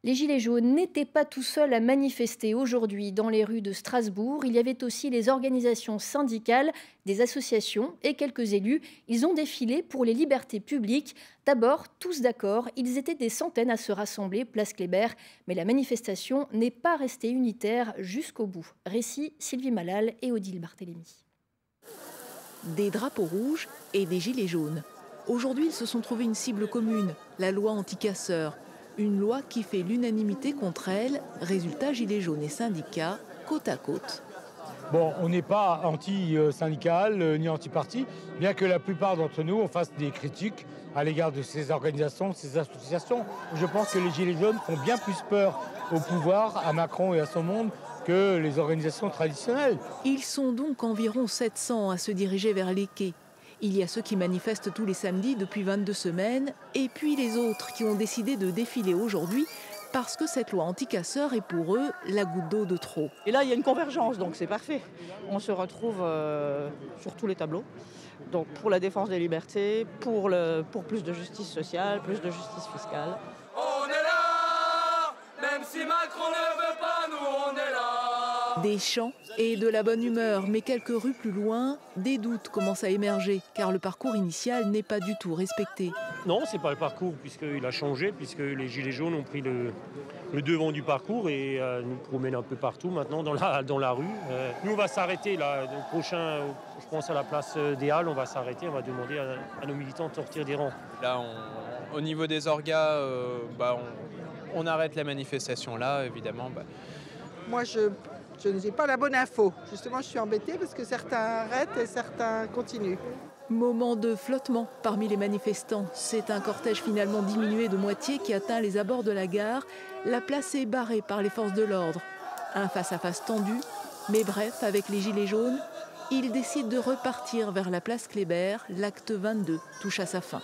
Les Gilets jaunes n'étaient pas tout seuls à manifester aujourd'hui dans les rues de Strasbourg. Il y avait aussi les organisations syndicales, des associations et quelques élus. Ils ont défilé pour les libertés publiques. D'abord, tous d'accord, ils étaient des centaines à se rassembler place Kléber. Mais la manifestation n'est pas restée unitaire jusqu'au bout. Récit Sylvie Malal et Odile Barthélémy. Des drapeaux rouges et des gilets jaunes. Aujourd'hui, ils se sont trouvés une cible commune, la loi anti-casseurs. Une loi qui fait l'unanimité contre elle. Résultat, gilets jaunes et syndicats, côte à côte. Bon, on n'est pas anti-syndical ni anti-parti, bien que la plupart d'entre nous on fasse des critiques à l'égard de ces organisations, de ces associations. Je pense que les Gilets jaunes font bien plus peur au pouvoir, à Macron et à son monde, que les organisations traditionnelles. Ils sont donc environ 700 à se diriger vers les quais. Il y a ceux qui manifestent tous les samedis depuis 22 semaines, et puis les autres qui ont décidé de défiler aujourd'hui parce que cette loi anti-casseurs est pour eux la goutte d'eau de trop. Et là, il y a une convergence, donc c'est parfait. On se retrouve sur tous les tableaux. Donc pour la défense des libertés, pour plus de justice sociale, plus de justice fiscale. On est là, même si Macron ne veut pas, nous on est là. Des chants et de la bonne humeur, mais quelques rues plus loin, des doutes commencent à émerger, car le parcours initial n'est pas du tout respecté. Non, c'est pas le parcours, puisqu'il a changé, puisque les Gilets jaunes ont pris le devant du parcours et nous promènent un peu partout maintenant dans la rue. Nous, on va s'arrêter là, le prochain, je pense à la place des Halles, on va s'arrêter, on va demander à nos militants de sortir des rangs. Là, au niveau des orgas, on arrête la manifestation là, évidemment. Moi, je n'ai pas la bonne info. Justement, je suis embêtée parce que certains arrêtent et certains continuent. Moment de flottement parmi les manifestants. C'est un cortège finalement diminué de moitié qui atteint les abords de la gare. La place est barrée par les forces de l'ordre. Un face-à-face tendu, mais bref, avec les Gilets jaunes, ils décident de repartir vers la place Kléber. L'acte 22 touche à sa fin.